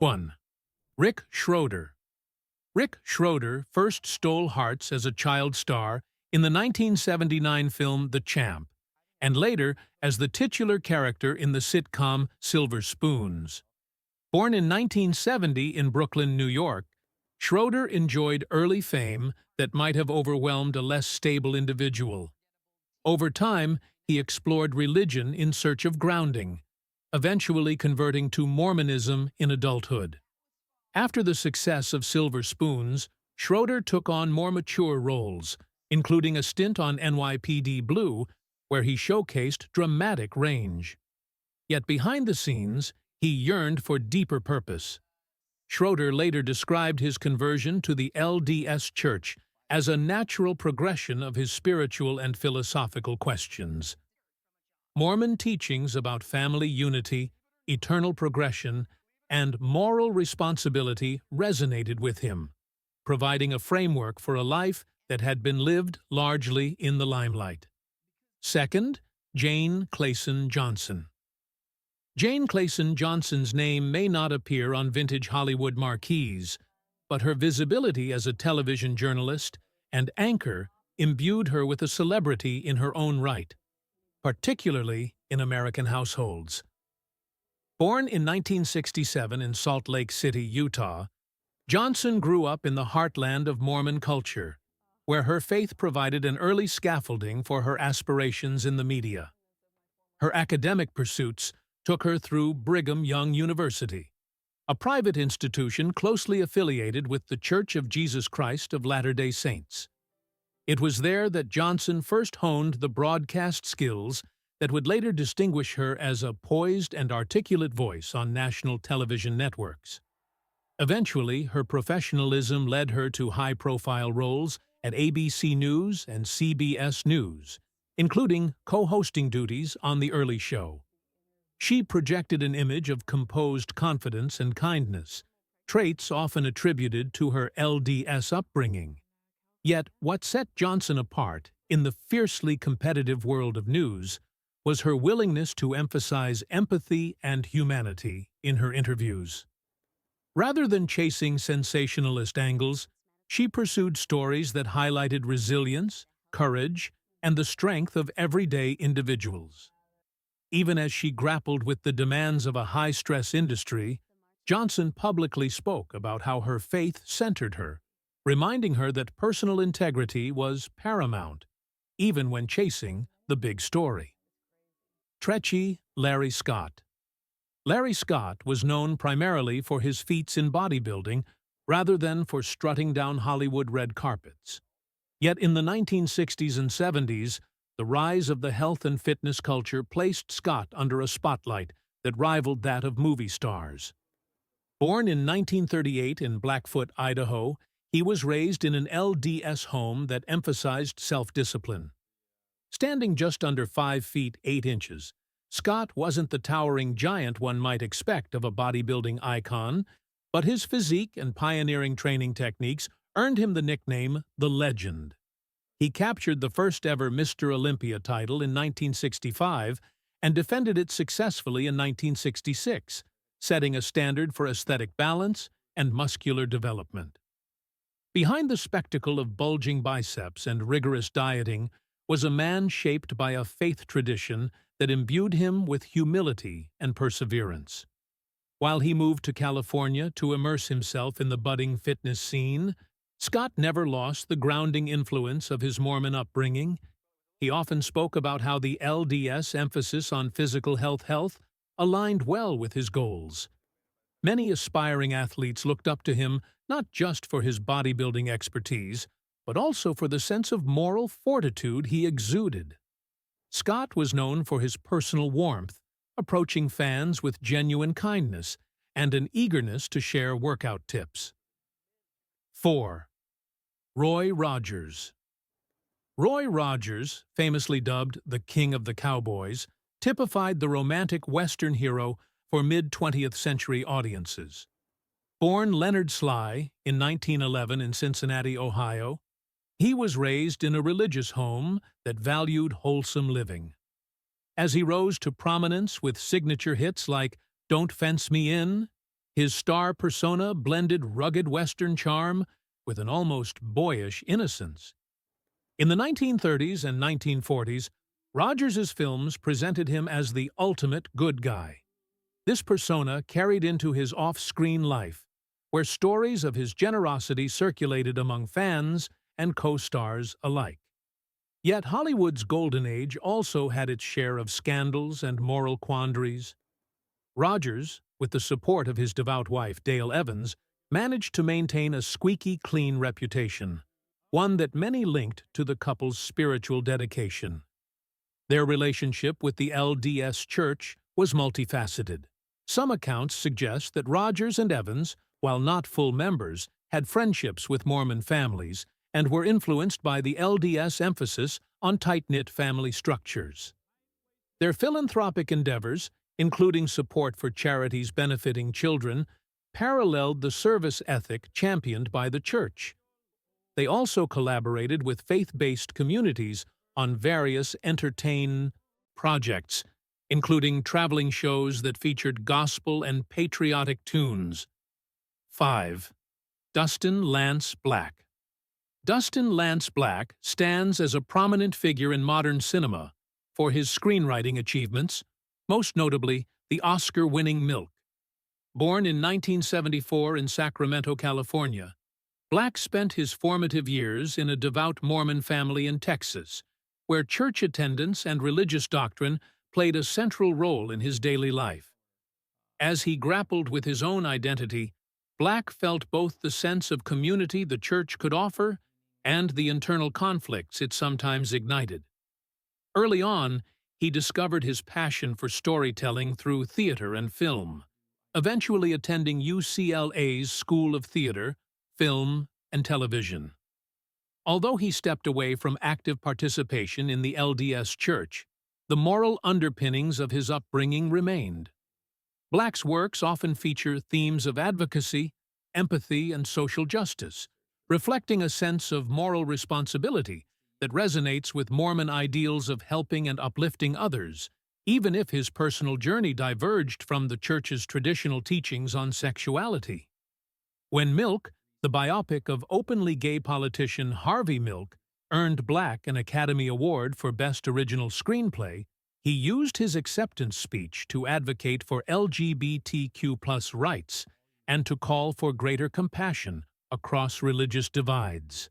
1. Rick Schroeder. Rick Schroeder first stole hearts as a child star in the 1979 film The Champ, and later as the titular character in the sitcom Silver Spoons. Born in 1970 in Brooklyn, New York, Schroeder enjoyed early fame that might have overwhelmed a less stable individual. Over time, he explored religion in search of grounding, eventually converting to Mormonism in adulthood. After the success of Silver Spoons, Schroeder took on more mature roles, including a stint on NYPD Blue, where he showcased dramatic range. Yet behind the scenes, he yearned for deeper purpose. Schroeder later described his conversion to the LDS Church as a natural progression of his spiritual and philosophical questions. Mormon teachings about family unity, eternal progression, and moral responsibility resonated with him, providing a framework for a life that had been lived largely in the limelight. 2. Jane Clayson Johnson. Jane Clayson Johnson's name may not appear on vintage Hollywood marquees, but her visibility as a television journalist and anchor imbued her with a celebrity in her own right, particularly in American households. Born in 1967 in Salt Lake City, Utah, Johnson grew up in the heartland of Mormon culture, where her faith provided an early scaffolding for her aspirations in the media. Her academic pursuits took her through Brigham Young University, a private institution closely affiliated with the Church of Jesus Christ of Latter-day Saints. It was there that Johnson first honed the broadcast skills that would later distinguish her as a poised and articulate voice on national television networks. Eventually, her professionalism led her to high-profile roles at ABC News and CBS News, including co-hosting duties on The Early Show. She projected an image of composed confidence and kindness, traits often attributed to her LDS upbringing. Yet, what set Johnson apart in the fiercely competitive world of news was her willingness to emphasize empathy and humanity in her interviews. Rather than chasing sensationalist angles, she pursued stories that highlighted resilience, courage, and the strength of everyday individuals. Even as she grappled with the demands of a high-stress industry, Johnson publicly spoke about how her faith centered her, reminding her that personal integrity was paramount, even when chasing the big story. Trechy Larry Scott. Larry Scott was known primarily for his feats in bodybuilding rather than for strutting down Hollywood red carpets. Yet in the 1960s and 70s, the rise of the health and fitness culture placed Scott under a spotlight that rivaled that of movie stars. Born in 1938 in Blackfoot, Idaho, he was raised in an LDS home that emphasized self-discipline. Standing just under 5 feet 8 inches, Scott wasn't the towering giant one might expect of a bodybuilding icon, but his physique and pioneering training techniques earned him the nickname The Legend. He captured the first-ever Mr. Olympia title in 1965 and defended it successfully in 1966, setting a standard for aesthetic balance and muscular development. Behind the spectacle of bulging biceps and rigorous dieting was a man shaped by a faith tradition that imbued him with humility and perseverance. While he moved to California to immerse himself in the budding fitness scene, Scott never lost the grounding influence of his Mormon upbringing. He often spoke about how the LDS emphasis on physical health aligned well with his goals. Many aspiring athletes looked up to him not just for his bodybuilding expertise, but also for the sense of moral fortitude he exuded. Scott was known for his personal warmth, approaching fans with genuine kindness and an eagerness to share workout tips. 4. Roy Rogers. Roy Rogers, famously dubbed the King of the Cowboys, typified the romantic Western hero for mid-20th century audiences. Born Leonard Sly in 1911 in Cincinnati, Ohio, he was raised in a religious home that valued wholesome living. As he rose to prominence with signature hits like Don't Fence Me In, His star persona blended rugged Western charm with an almost boyish innocence. In the 1930s and 1940s, Rogers's films presented him as the ultimate good guy. This persona carried into his off-screen life, where stories of his generosity circulated among fans and co-stars alike. Yet Hollywood's golden age also had its share of scandals and moral quandaries. Rogers, with the support of his devout wife Dale Evans, managed to maintain a squeaky clean reputation, one that many linked to the couple's spiritual dedication. Their relationship with the LDS Church was multifaceted. Some accounts suggest that Rogers and Evans, while not full members, had friendships with Mormon families and were influenced by the LDS emphasis on tight-knit family structures. Their philanthropic endeavors, including support for charities benefiting children, paralleled the service ethic championed by the Church. They also collaborated with faith-based communities on various entertainment projects, including traveling shows that featured gospel and patriotic tunes. 5. Dustin Lance Black. Dustin Lance Black stands as a prominent figure in modern cinema for his screenwriting achievements, most notably the Oscar-winning Milk. Born in 1974 in Sacramento, California, Black spent his formative years in a devout Mormon family in Texas, where church attendance and religious doctrine played a central role in his daily life. As he grappled with his own identity, Black felt both the sense of community the church could offer and the internal conflicts it sometimes ignited. Early on, he discovered his passion for storytelling through theater and film, eventually attending UCLA's School of Theater, Film, and Television. Although he stepped away from active participation in the LDS Church, the moral underpinnings of his upbringing remained. Black's works often feature themes of advocacy, empathy, and social justice, reflecting a sense of moral responsibility that resonates with Mormon ideals of helping and uplifting others, even if his personal journey diverged from the Church's traditional teachings on sexuality. When Milk, the biopic of openly gay politician Harvey Milk, earned Black an Academy Award for Best Original Screenplay, he used his acceptance speech to advocate for LGBTQ+ rights and to call for greater compassion across religious divides.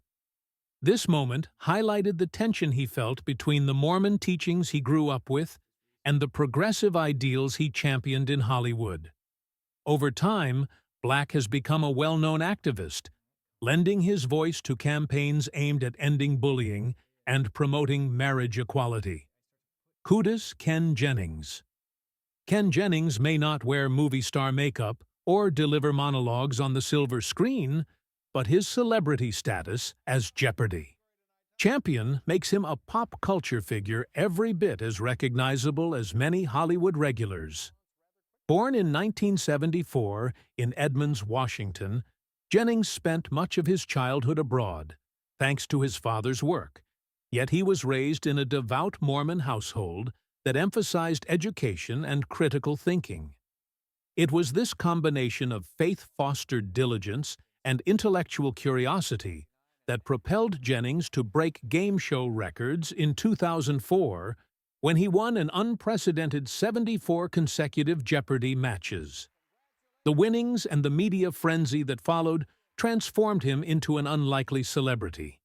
This moment highlighted the tension he felt between the Mormon teachings he grew up with and the progressive ideals he championed in Hollywood. Over time, Black has become a well-known activist, lending his voice to campaigns aimed at ending bullying and promoting marriage equality. Kudos Ken Jennings. Ken Jennings may not wear movie star makeup or deliver monologues on the silver screen, but his celebrity status as Jeopardy! Champion makes him a pop culture figure every bit as recognizable as many Hollywood regulars. Born in 1974 in Edmonds, Washington, Jennings spent much of his childhood abroad, thanks to his father's work, yet he was raised in a devout Mormon household that emphasized education and critical thinking. It was this combination of faith-fostered diligence and intellectual curiosity that propelled Jennings to break game show records in 2004 when he won an unprecedented 74 consecutive Jeopardy! Matches. The winnings and the media frenzy that followed transformed him into an unlikely celebrity.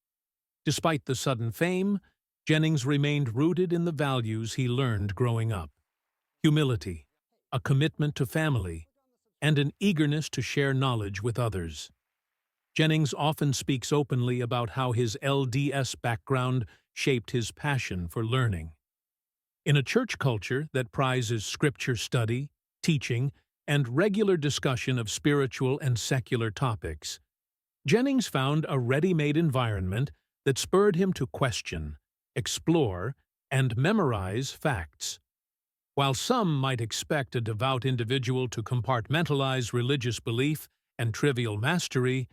Despite the sudden fame, Jennings remained rooted in the values he learned growing up: humility, a commitment to family, and an eagerness to share knowledge with others. Jennings often speaks openly about how his LDS background shaped his passion for learning. In a church culture that prizes scripture study, teaching, and regular discussion of spiritual and secular topics, Jennings found a ready-made environment that spurred him to question, explore, and memorize facts. While some might expect a devout individual to compartmentalize religious belief and trivial mastery,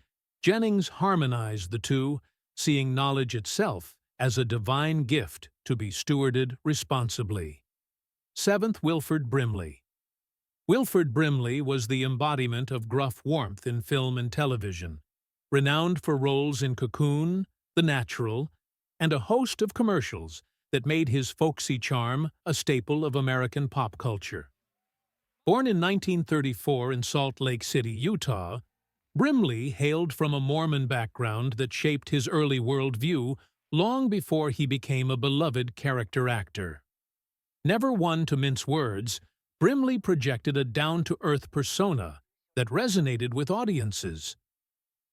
Jennings harmonized the two, seeing knowledge itself as a divine gift to be stewarded responsibly. 7th Wilford Brimley. Wilford Brimley was the embodiment of gruff warmth in film and television, renowned for roles in Cocoon, The Natural, and a host of commercials that made his folksy charm a staple of American pop culture. Born in 1934 in Salt Lake City, Utah, Brimley hailed from a Mormon background that shaped his early worldview long before he became a beloved character actor. Never one to mince words, Brimley projected a down-to-earth persona that resonated with audiences.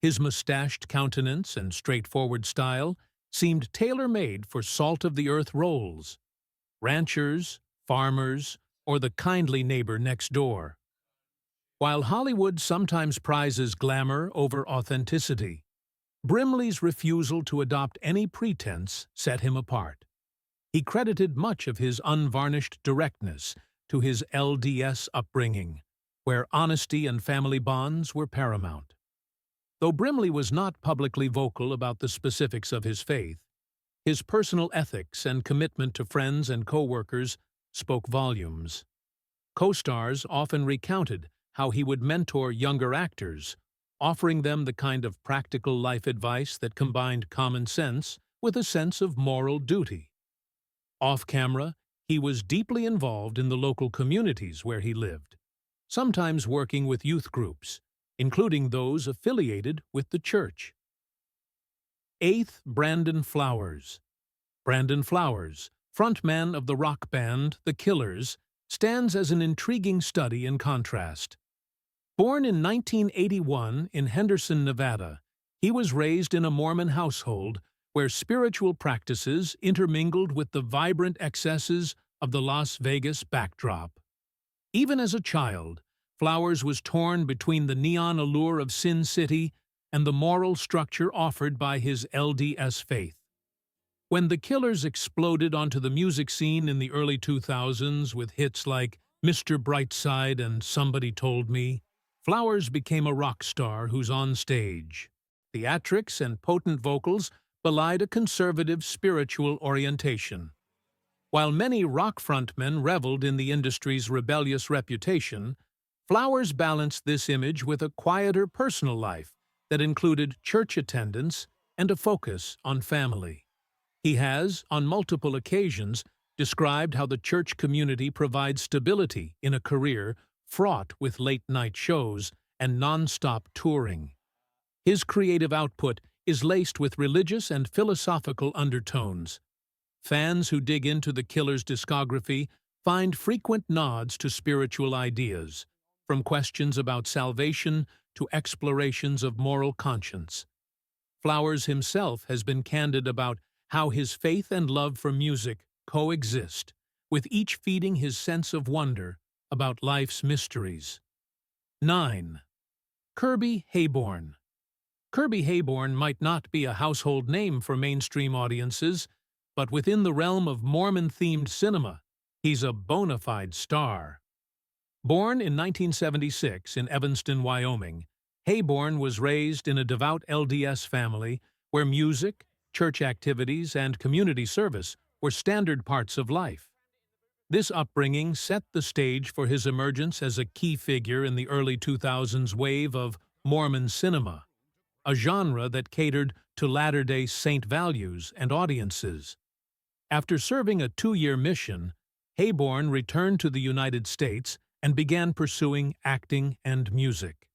His mustached countenance and straightforward style seemed tailor-made for salt-of-the-earth roles, ranchers, farmers, or the kindly neighbor next door. While Hollywood sometimes prizes glamour over authenticity, Brimley's refusal to adopt any pretense set him apart. He credited much of his unvarnished directness to his LDS upbringing, where honesty and family bonds were paramount. Though Brimley was not publicly vocal about the specifics of his faith, his personal ethics and commitment to friends and co-workers spoke volumes. Co-stars often recounted how he would mentor younger actors, offering them the kind of practical life advice that combined common sense with a sense of moral duty. Off-camera, he was deeply involved in the local communities where he lived, sometimes working with youth groups, including those affiliated with the church. 8th, Brandon Flowers. Brandon Flowers, frontman of the rock band The Killers, stands as an intriguing study in contrast. Born in 1981 in Henderson, Nevada, he was raised in a Mormon household where spiritual practices intermingled with the vibrant excesses of the Las Vegas backdrop. Even as a child, Flowers was torn between the neon allure of Sin City and the moral structure offered by his LDS faith. When The Killers exploded onto the music scene in the early 2000s with hits like Mr. Brightside and Somebody Told Me, Flowers became a rock star whose on-stage theatrics and potent vocals belied a conservative spiritual orientation. While many rock frontmen reveled in the industry's rebellious reputation, Flowers balanced this image with a quieter personal life that included church attendance and a focus on family. He has, on multiple occasions, described how the church community provides stability in a career fraught with late-night shows and non-stop touring. His creative output is laced with religious and philosophical undertones. Fans who dig into The Killers' discography find frequent nods to spiritual ideas, from questions about salvation to explorations of moral conscience. Flowers himself has been candid about how his faith and love for music coexist, with each feeding his sense of wonder about life's mysteries. 9. Kirby Heyborne. Kirby Heyborne might not be a household name for mainstream audiences, but within the realm of Mormon-themed cinema, he's a bona fide star. Born in 1976 in Evanston, Wyoming, Heyborne was raised in a devout LDS family where music, church activities, and community service were standard parts of life. This upbringing set the stage for his emergence as a key figure in the early 2000s wave of Mormon cinema, a genre that catered to Latter-day Saint values and audiences. After serving a 2-year mission, Heyborne returned to the United States and began pursuing acting and music.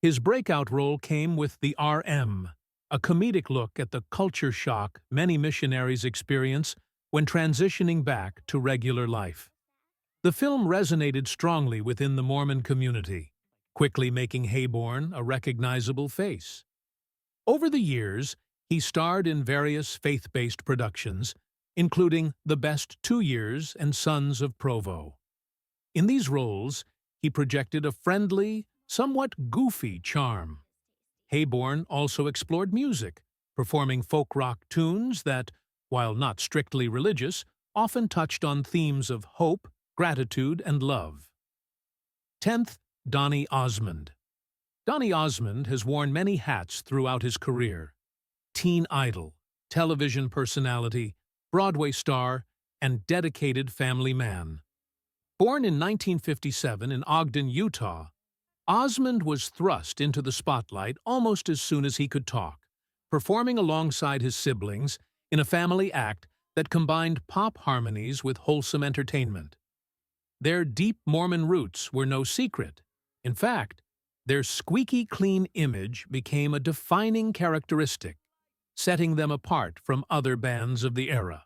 His breakout role came with The RM, a comedic look at the culture shock many missionaries experience when transitioning back to regular life. The film resonated strongly within the Mormon community, quickly making Heyborne a recognizable face. Over the years, he starred in various faith-based productions, including The Best 2 Years and Sons of Provo. In these roles, he projected a friendly, somewhat goofy charm. Heyborne also explored music, performing folk rock tunes that, while not strictly religious, often touched on themes of hope, gratitude, and love. 10th, Donny Osmond. Donny Osmond has worn many hats throughout his career: teen idol, television personality, Broadway star, and dedicated family man. Born in 1957 in Ogden, Utah, Osmond was thrust into the spotlight almost as soon as he could talk, performing alongside his siblings in a family act that combined pop harmonies with wholesome entertainment. Their deep Mormon roots were no secret. In fact, their squeaky clean image became a defining characteristic, setting them apart from other bands of the era.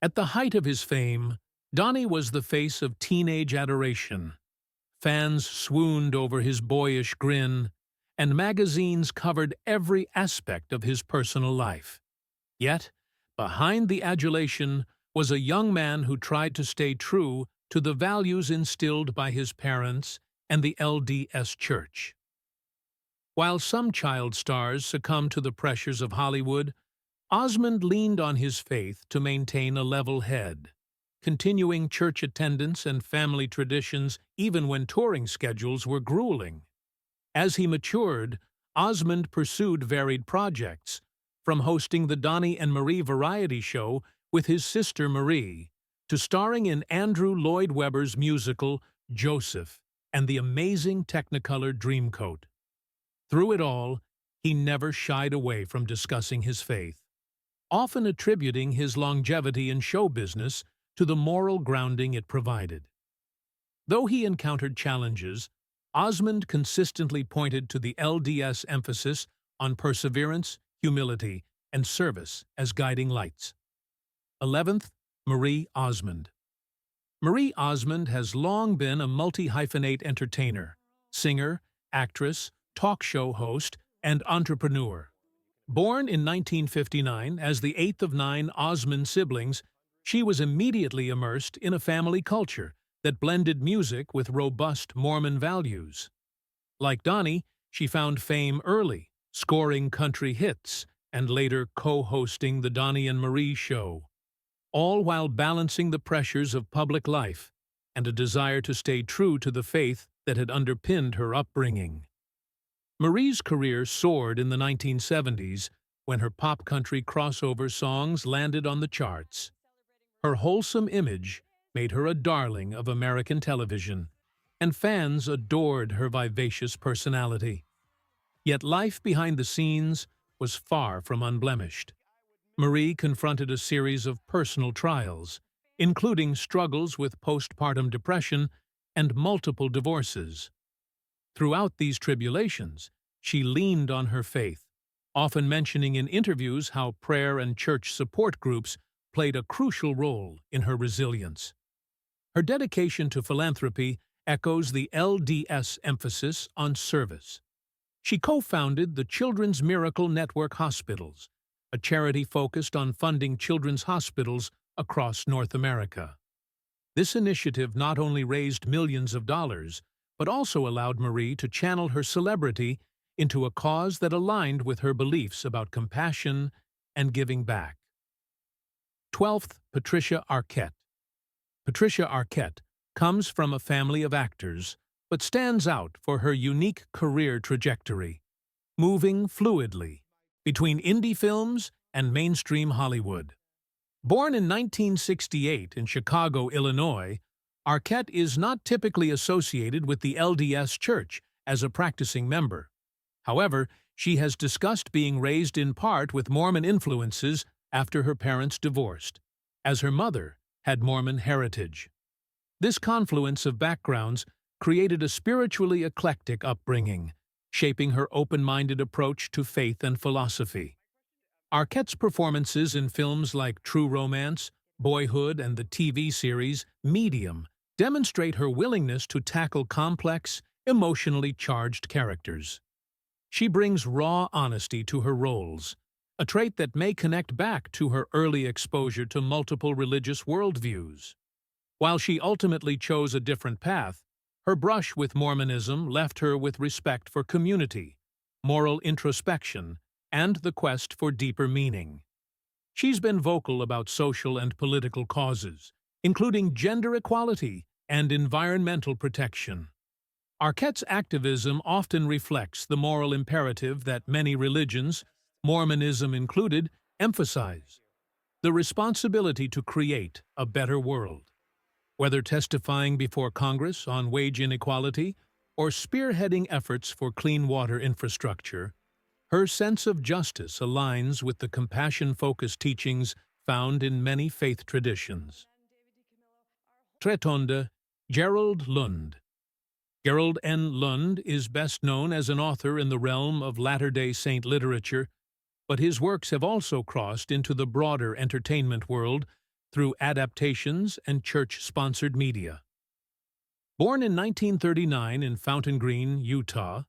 At the height of his fame, Donny was the face of teenage adoration. Fans swooned over his boyish grin, and magazines covered every aspect of his personal life. Yet, behind the adulation was a young man who tried to stay true to the values instilled by his parents and the LDS Church. While some child stars succumbed to the pressures of Hollywood, Osmond leaned on his faith to maintain a level head, continuing church attendance and family traditions even when touring schedules were grueling. As he matured, Osmond pursued varied projects, from hosting the Donny and Marie variety show with his sister Marie, to starring in Andrew Lloyd Webber's musical Joseph and the amazing Technicolor Dreamcoat. Through it all, he never shied away from discussing his faith, often attributing his longevity in show business to the moral grounding it provided. Though he encountered challenges, Osmond consistently pointed to the LDS emphasis on perseverance, humility, and service as guiding lights. 11th, Marie Osmond. Marie Osmond has long been a multi-hyphenate entertainer, singer, actress, talk show host, and entrepreneur. Born in 1959 as the eighth of 9 Osmond siblings, she was immediately immersed in a family culture that blended music with robust Mormon values. Like Donny, she found fame early, scoring country hits, and later co-hosting the Donny and Marie show, all while balancing the pressures of public life and a desire to stay true to the faith that had underpinned her upbringing. Marie's career soared in the 1970s when her pop country crossover songs landed on the charts. Her wholesome image made her a darling of American television, and fans adored her vivacious personality. Yet life behind the scenes was far from unblemished. Marie confronted a series of personal trials, including struggles with postpartum depression and multiple divorces. Throughout these tribulations, she leaned on her faith, often mentioning in interviews how prayer and church support groups played a crucial role in her resilience. Her dedication to philanthropy echoes the LDS emphasis on service. She co-founded the Children's Miracle Network Hospitals, a charity focused on funding children's hospitals across North America. This initiative not only raised millions of dollars, but also allowed Marie to channel her celebrity into a cause that aligned with her beliefs about compassion and giving back. 12th, Patricia Arquette. Patricia Arquette comes from a family of actors, but stands out for her unique career trajectory, moving fluidly between indie films and mainstream Hollywood. Born in 1968 in Chicago, Illinois, Arquette is not typically associated with the LDS Church as a practicing member. However, she has discussed being raised in part with Mormon influences after her parents divorced, as her mother had Mormon heritage. This confluence of backgrounds created a spiritually eclectic upbringing, shaping her open-minded approach to faith and philosophy. Arquette's performances in films like True Romance, Boyhood, and the TV series Medium demonstrate her willingness to tackle complex, emotionally charged characters. She brings raw honesty to her roles, a trait that may connect back to her early exposure to multiple religious worldviews. While she ultimately chose a different path, her brush with Mormonism left her with respect for community, moral introspection, and the quest for deeper meaning. She's been vocal about social and political causes, including gender equality and environmental protection. Arquette's activism often reflects the moral imperative that many religions, Mormonism included, emphasize: the responsibility to create a better world. whether testifying before Congress on wage inequality or spearheading efforts for clean water infrastructure. Her sense of justice aligns with the compassion-focused teachings found in many faith traditions. Tretonde, Gerald Lund. Gerald N. Lund is best known as an author in the realm of Latter-day Saint literature, but his works have also crossed into the broader entertainment world through adaptations and church-sponsored media. Born in 1939 in Fountain Green, Utah,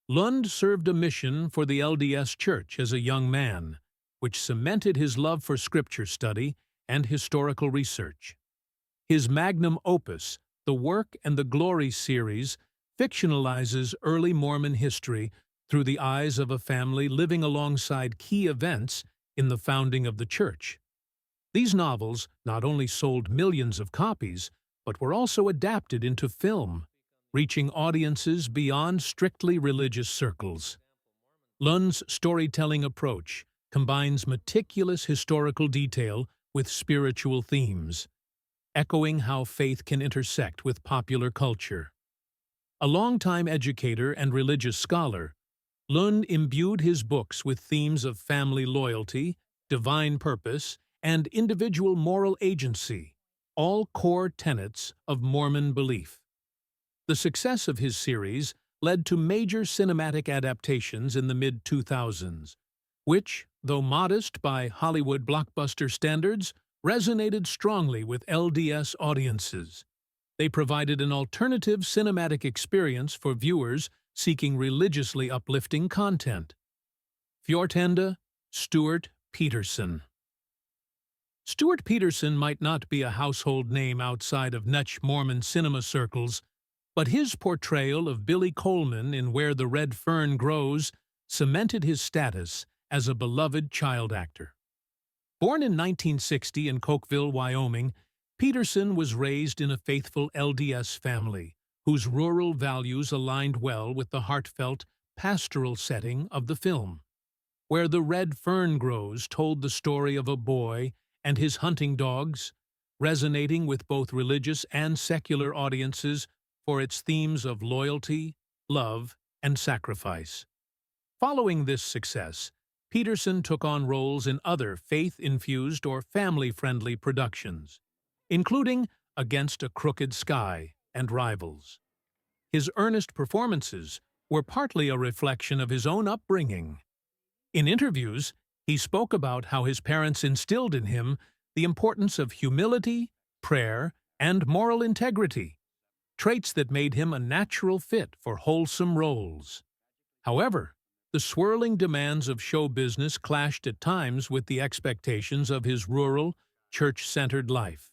Lund served a mission for the LDS Church as a young man, which cemented his love for scripture study and historical research. His magnum opus, The Work and the Glory series, fictionalizes early Mormon history through the eyes of a family living alongside key events in the founding of the church. These novels not only sold millions of copies, but were also adapted into film, reaching audiences beyond strictly religious circles. Lund's storytelling approach combines meticulous historical detail with spiritual themes, echoing how faith can intersect with popular culture. A longtime educator and religious scholar, Lund imbued his books with themes of family loyalty, divine purpose, and individual moral agency, all core tenets of Mormon belief. The success of his series led to major cinematic adaptations in the mid-2000s, which, though modest by Hollywood blockbuster standards, resonated strongly with LDS audiences. They provided an alternative cinematic experience for viewers seeking religiously uplifting content. Fjortende, Stewart Peterson. Stewart Peterson might not be a household name outside of niche Mormon cinema circles, but his portrayal of Billy Coleman in Where the Red Fern Grows cemented his status as a beloved child actor. Born in 1960 in Cokeville, Wyoming, Peterson was raised in a faithful LDS family, whose rural values aligned well with the heartfelt, pastoral setting of the film. Where the Red Fern Grows told the story of a boy and his hunting dogs, resonating with both religious and secular audiences for its themes of loyalty, love, and sacrifice. Following this success, Peterson took on roles in other faith-infused or family-friendly productions, including Against a Crooked Sky and Rivals. His earnest performances were partly a reflection of his own upbringing. In interviews, he spoke about how his parents instilled in him the importance of humility, prayer, and moral integrity, traits that made him a natural fit for wholesome roles. However, the swirling demands of show business clashed at times with the expectations of his rural, church-centered life.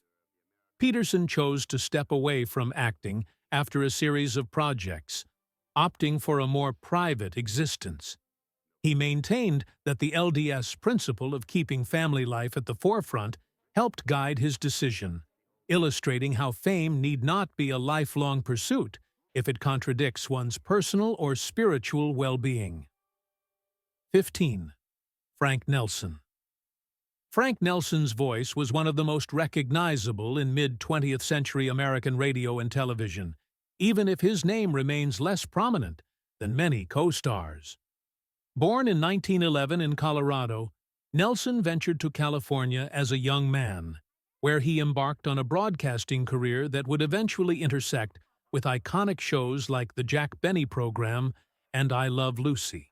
Peterson chose to step away from acting after a series of projects, opting for a more private existence. He maintained that the LDS principle of keeping family life at the forefront helped guide his decision, illustrating how fame need not be a lifelong pursuit if it contradicts one's personal or spiritual well-being. 15. Frank Nelson. Frank Nelson's voice was one of the most recognizable in mid-20th century American radio and television, even if his name remains less prominent than many co-stars. Born in 1911 in Colorado, Nelson ventured to California as a young man, where he embarked on a broadcasting career that would eventually intersect with iconic shows like The Jack Benny Program and I Love Lucy.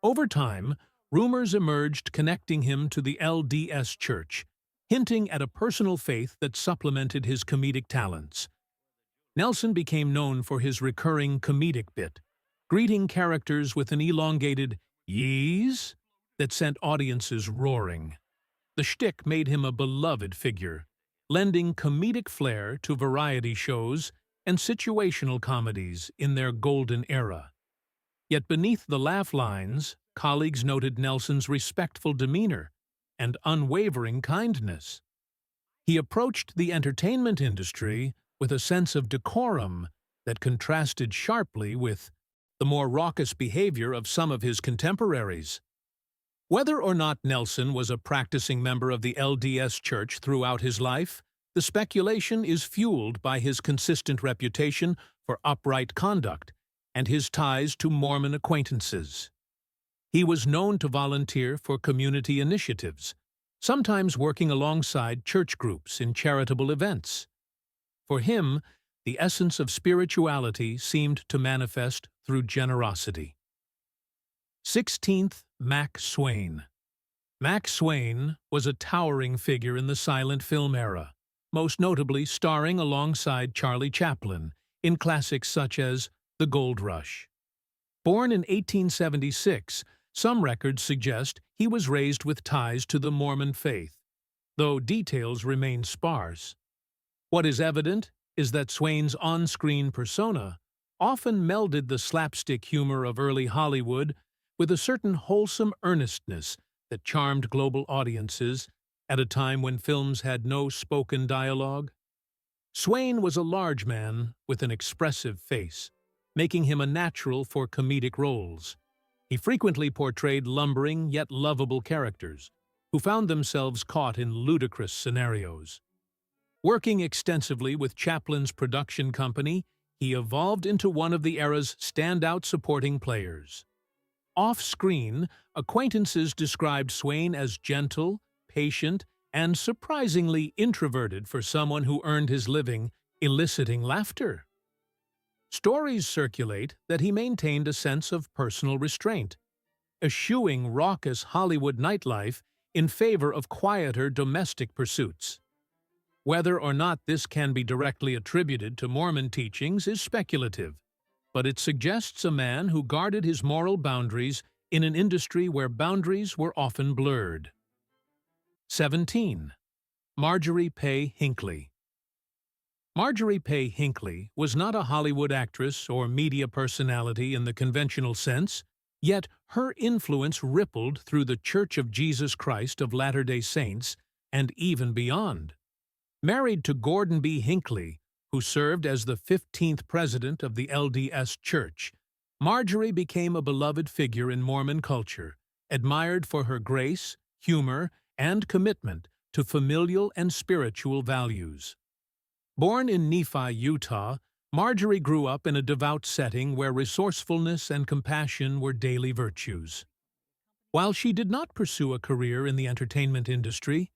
Over time, rumors emerged connecting him to the LDS Church, hinting at a personal faith that supplemented his comedic talents. Nelson became known for his recurring comedic bit, greeting characters with an elongated "yees" that sent audiences roaring. The shtick made him a beloved figure, lending comedic flair to variety shows and situational comedies in their golden era. Yet beneath the laugh lines, colleagues noted Nelson's respectful demeanor and unwavering kindness. He approached the entertainment industry with a sense of decorum that contrasted sharply with the more raucous behavior of some of his contemporaries. Whether or not Nelson was a practicing member of the LDS Church throughout his life, The speculation is fueled by his consistent reputation for upright conduct and his ties to Mormon acquaintances. He was known to volunteer for community initiatives, sometimes working alongside church groups in charitable events. For him, the essence of spirituality seemed to manifest through generosity. 16th, Mack Swain. Mack Swain was a towering figure in the silent film era, most notably starring alongside Charlie Chaplin in classics such as The Gold Rush. Born in 1876, some records suggest he was raised with ties to the Mormon faith, though details remain sparse. What is evident is that Swain's on-screen persona often melded the slapstick humor of early Hollywood with a certain wholesome earnestness that charmed global audiences at a time when films had no spoken dialogue. Swain was a large man with an expressive face, making him a natural for comedic roles. He frequently portrayed lumbering yet lovable characters who found themselves caught in ludicrous scenarios. Working extensively with Chaplin's production company, he evolved into one of the era's standout supporting players. Off-screen, acquaintances described Swain as gentle, patient, and surprisingly introverted for someone who earned his living eliciting laughter. Stories circulate that he maintained a sense of personal restraint, eschewing raucous Hollywood nightlife in favor of quieter domestic pursuits. Whether or not this can be directly attributed to Mormon teachings is speculative, but it suggests a man who guarded his moral boundaries in an industry where boundaries were often blurred. 17. Marjorie Pay Hinckley. Marjorie Pay Hinckley was not a Hollywood actress or media personality in the conventional sense, yet her influence rippled through the Church of Jesus Christ of Latter-day Saints and even beyond. Married to Gordon B. Hinckley, who served as the 15th president of the LDS Church, Marjorie became a beloved figure in Mormon culture, admired for her grace, humor, and commitment to familial and spiritual values. Born in Nephi, Utah, Marjorie grew up in a devout setting where resourcefulness and compassion were daily virtues. While she did not pursue a career in the entertainment industry,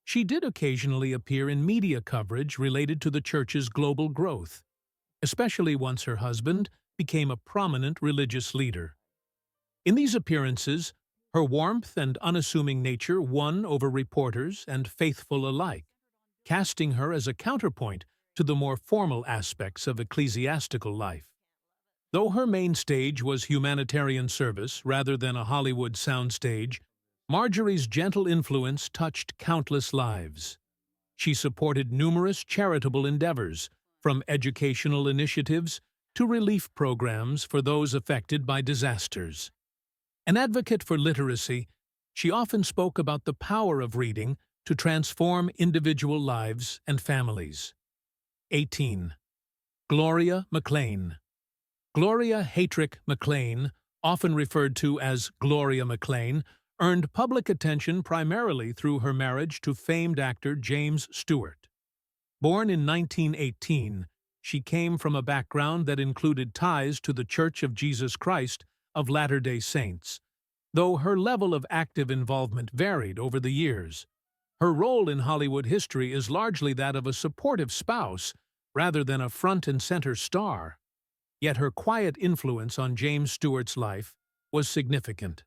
she did occasionally appear in media coverage related to the church's global growth, especially once her husband became a prominent religious leader. In these appearances, her warmth and unassuming nature won over reporters and faithful alike, casting her as a counterpoint to the more formal aspects of ecclesiastical life. Though her main stage was humanitarian service rather than a Hollywood soundstage, Marjorie's gentle influence touched countless lives. She supported numerous charitable endeavors, from educational initiatives to relief programs for those affected by disasters. An advocate for literacy, she often spoke about the power of reading to transform individual lives and families. 18. Gloria McLean. Gloria Haytrick McLean, often referred to as Gloria McLean, earned public attention primarily through her marriage to famed actor James Stewart. Born in 1918, she came from a background that included ties to the Church of Jesus Christ of Latter-day Saints. Though her level of active involvement varied over the years, her role in Hollywood history is largely that of a supportive spouse rather than a front-and-center star. Yet her quiet influence on James Stewart's life was significant.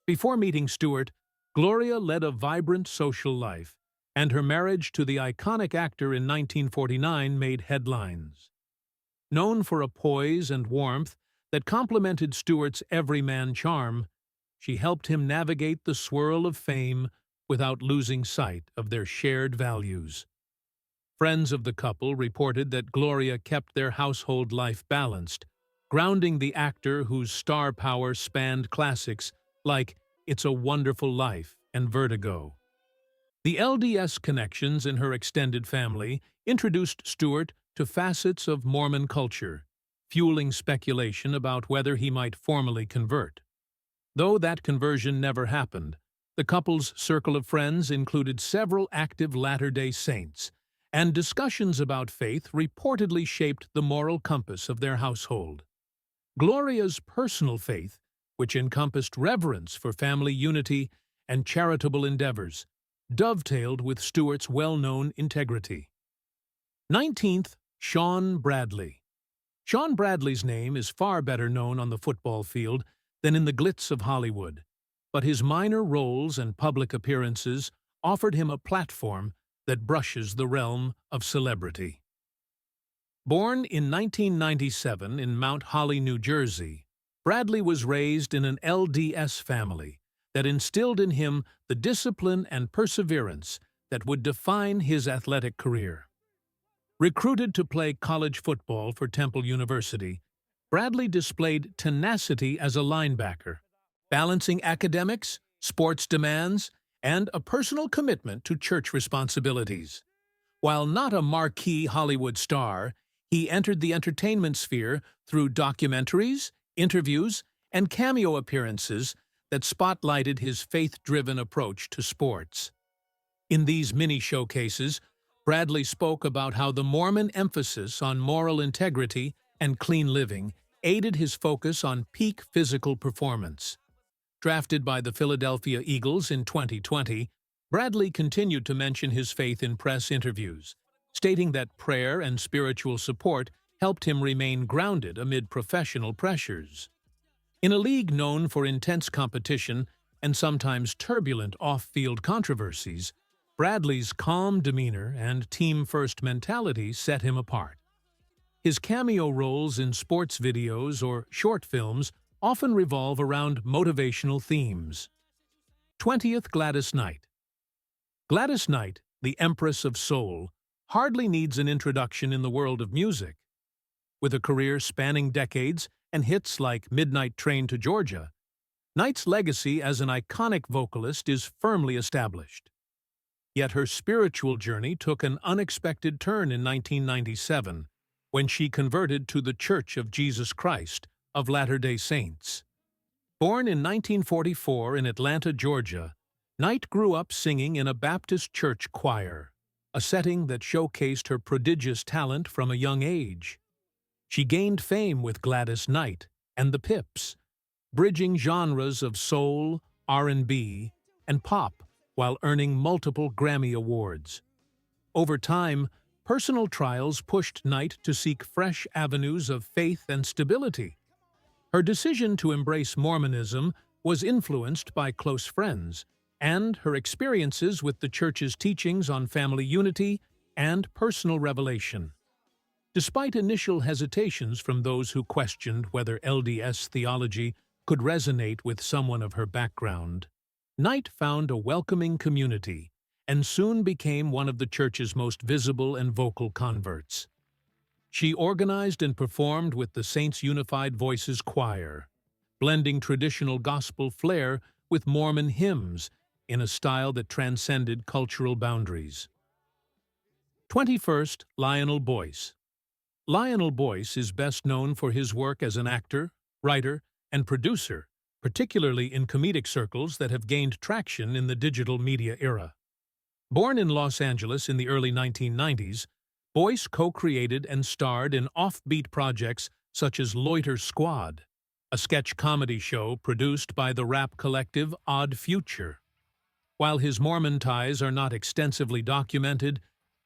Before meeting Stewart, Gloria led a vibrant social life, and her marriage to the iconic actor in 1949 made headlines. Known for a poise and warmth that complemented Stewart's everyman charm, she helped him navigate the swirl of fame without losing sight of their shared values. Friends of the couple reported that Gloria kept their household life balanced, grounding the actor whose star power spanned classics like It's a Wonderful Life and Vertigo. The LDS connections in her extended family introduced Stewart to facets of Mormon culture, fueling speculation about whether he might formally convert. Though that conversion never happened, the couple's circle of friends included several active Latter-day Saints, and discussions about faith reportedly shaped the moral compass of their household. Gloria's personal faith, which encompassed reverence for family unity and charitable endeavors, dovetailed with Stewart's well-known integrity. 19th, Shaun Bradley. Shaun Bradley's name is far better known on the football field than in the glitz of Hollywood, but his minor roles and public appearances offered him a platform that brushes the realm of celebrity. Born in 1997 in Mount Holly, New Jersey, Bradley was raised in an LDS family that instilled in him the discipline and perseverance that would define his athletic career. Recruited to play college football for Temple University, Bradley displayed tenacity as a linebacker, balancing academics, sports demands, and a personal commitment to church responsibilities. While not a marquee Hollywood star, he entered the entertainment sphere through documentaries, interviews, and cameo appearances that spotlighted his faith-driven approach to sports. In these mini-showcases, Bradley spoke about how the Mormon emphasis on moral integrity and clean living aided his focus on peak physical performance. Drafted by the Philadelphia Eagles in 2020, Bradley continued to mention his faith in press interviews, stating that prayer and spiritual support helped him remain grounded amid professional pressures. In a league known for intense competition and sometimes turbulent off-field controversies, Bradley's calm demeanor and team-first mentality set him apart. His cameo roles in sports videos or short films often revolve around motivational themes. 20th, Gladys Knight. Gladys Knight, the Empress of Soul, hardly needs an introduction in the world of music. With a career spanning decades and hits like Midnight Train to Georgia, Knight's legacy as an iconic vocalist is firmly established. Yet her spiritual journey took an unexpected turn in 1997 when she converted to the Church of Jesus Christ of Latter-day Saints. Born in 1944 in Atlanta, Georgia, Knight grew up singing in a Baptist church choir, a setting that showcased her prodigious talent from a young age. She gained fame with Gladys Knight and the Pips, bridging genres of soul, R&B, and pop while earning multiple Grammy Awards. Over time, personal trials pushed Knight to seek fresh avenues of faith and stability. Her decision to embrace Mormonism was influenced by close friends and her experiences with the church's teachings on family unity and personal revelation. Despite initial hesitations from those who questioned whether LDS theology could resonate with someone of her background, Knight found a welcoming community and soon became one of the church's most visible and vocal converts. She organized and performed with the Saints Unified Voices Choir, blending traditional gospel flair with Mormon hymns in a style that transcended cultural boundaries. 21st, Lionel Boyce. Lionel Boyce is best known for his work as an actor, writer, and producer, particularly in comedic circles that have gained traction in the digital media era. Born in Los Angeles in the early 1990s, Boyce co-created and starred in offbeat projects such as Loiter Squad, a sketch comedy show produced by the rap collective Odd Future. While his Mormon ties are not extensively documented,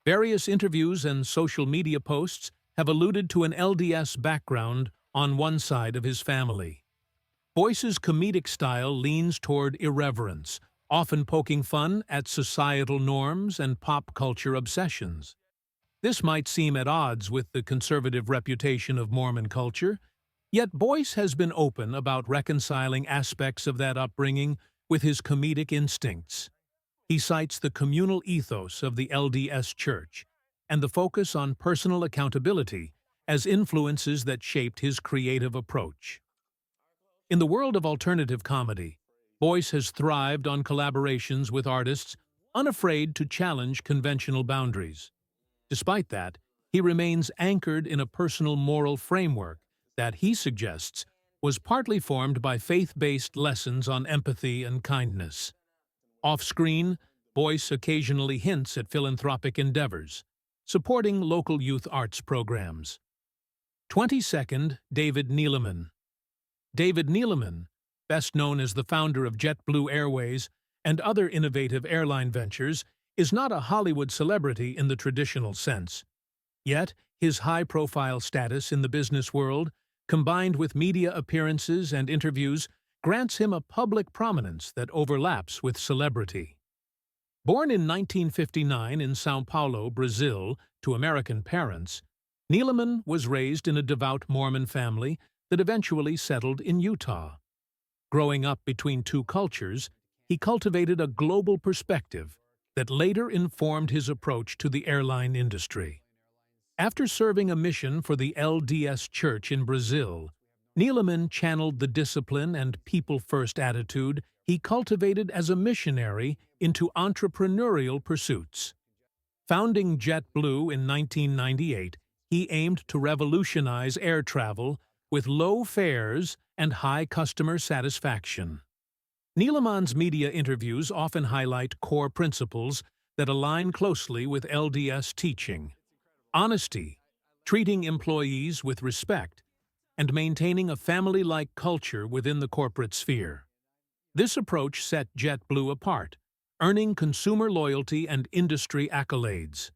various interviews and social media posts have alluded to an LDS background on one side of his family. Boyce's comedic style leans toward irreverence, often poking fun at societal norms and pop culture obsessions. This might seem at odds with the conservative reputation of Mormon culture, yet Boyce has been open about reconciling aspects of that upbringing with his comedic instincts. He cites the communal ethos of the LDS Church and the focus on personal accountability as influences that shaped his creative approach. In the world of alternative comedy, Boyce has thrived on collaborations with artists unafraid to challenge conventional boundaries. Despite that, he remains anchored in a personal moral framework that, he suggests, was partly formed by faith-based lessons on empathy and kindness. Off-screen, Boyce occasionally hints at philanthropic endeavors, supporting local youth arts programs. 22nd, David Neeleman. David Neeleman, best known as the founder of JetBlue Airways and other innovative airline ventures, is not a Hollywood celebrity in the traditional sense. Yet, his high-profile status in the business world, combined with media appearances and interviews, grants him a public prominence that overlaps with celebrity. Born in 1959 in São Paulo, Brazil, to American parents, Neeleman was raised in a devout Mormon family that eventually settled in Utah. Growing up between two cultures, he cultivated a global perspective that later informed his approach to the airline industry. After serving a mission for the LDS Church in Brazil, Neeleman channeled the discipline and people-first attitude he cultivated as a missionary into entrepreneurial pursuits. Founding JetBlue in 1998, he aimed to revolutionize air travel with low fares and high customer satisfaction. Neeleman's media interviews often highlight core principles that align closely with LDS teaching: honesty, treating employees with respect, and maintaining a family-like culture within the corporate sphere. This approach set JetBlue apart, earning consumer loyalty and industry accolades.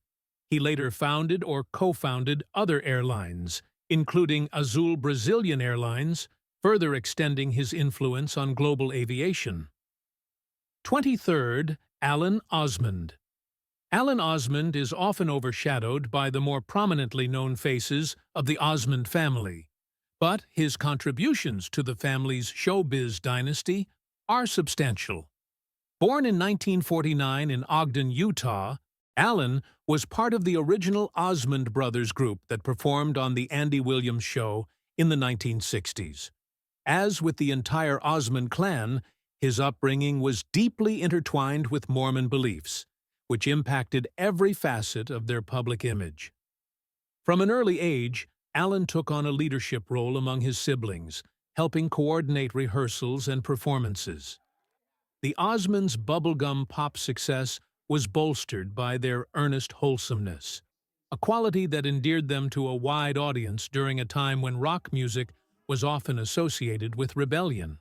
He later founded or co-founded other airlines, including Azul Brazilian Airlines, further extending his influence on global aviation. 23rd, Alan Osmond. Alan Osmond is often overshadowed by the more prominently known faces of the Osmond family, but his contributions to the family's showbiz dynasty are substantial. Born in 1949 in Ogden, Utah, Alan was part of the original Osmond Brothers group that performed on The Andy Williams Show in the 1960s. As with the entire Osmond clan, his upbringing was deeply intertwined with Mormon beliefs, which impacted every facet of their public image. From an early age, Alan took on a leadership role among his siblings, helping coordinate rehearsals and performances. The Osmonds' bubblegum pop success was bolstered by their earnest wholesomeness, a quality that endeared them to a wide audience during a time when rock music was often associated with rebellion.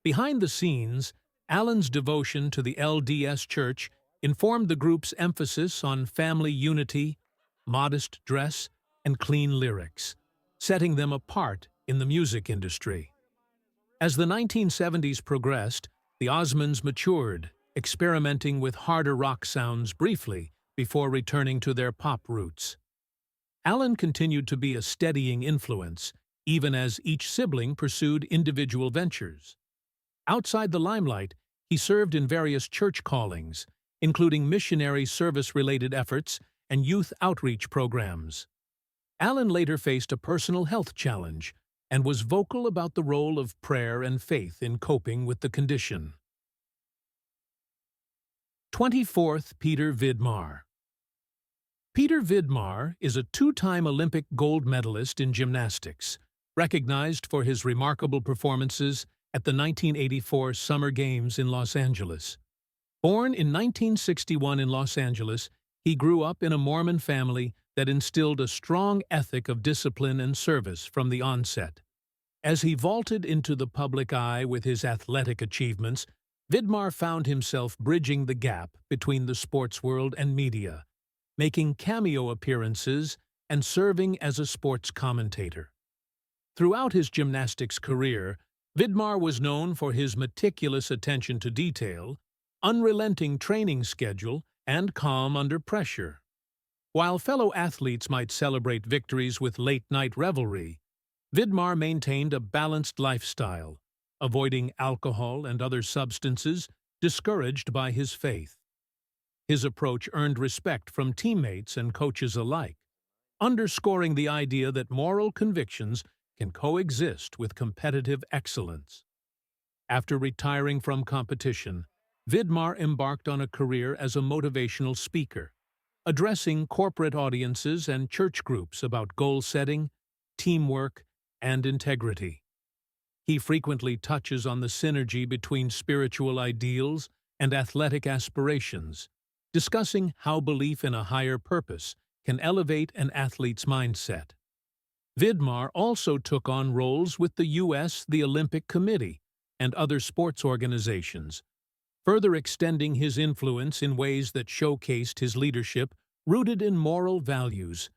Behind the scenes, Alan's devotion to the LDS Church informed the group's emphasis on family unity, modest dress, and clean lyrics, setting them apart in the music industry. As the 1970s progressed, the Osmonds matured, experimenting with harder rock sounds briefly before returning to their pop roots. Alan continued to be a steadying influence, even as each sibling pursued individual ventures. Outside the limelight, he served in various church callings, including missionary service-related efforts and youth outreach programs. Alan later faced a personal health challenge and was vocal about the role of prayer and faith in coping with the condition. 24th, Peter Vidmar. Peter Vidmar is a two-time Olympic gold medalist in gymnastics, recognized for his remarkable performances at the 1984 Summer Games in Los Angeles. Born in 1961 in Los Angeles, he grew up in a Mormon family that instilled a strong ethic of discipline and service from the onset. As he vaulted into the public eye with his athletic achievements, Vidmar found himself bridging the gap between the sports world and media, making cameo appearances and serving as a sports commentator. Throughout his gymnastics career, Vidmar was known for his meticulous attention to detail, unrelenting training schedule, and calm under pressure. While fellow athletes might celebrate victories with late-night revelry, Vidmar maintained a balanced lifestyle, avoiding alcohol and other substances discouraged by his faith. His approach earned respect from teammates and coaches alike, underscoring the idea that moral convictions can coexist with competitive excellence. After retiring from competition, Vidmar embarked on a career as a motivational speaker, addressing corporate audiences and church groups about goal setting, teamwork, and integrity. He frequently touches on the synergy between spiritual ideals and athletic aspirations, discussing how belief in a higher purpose can elevate an athlete's mindset. Vidmar also took on roles with the U.S., the Olympic Committee, and other sports organizations, further extending his influence in ways that showcased his leadership rooted in moral values.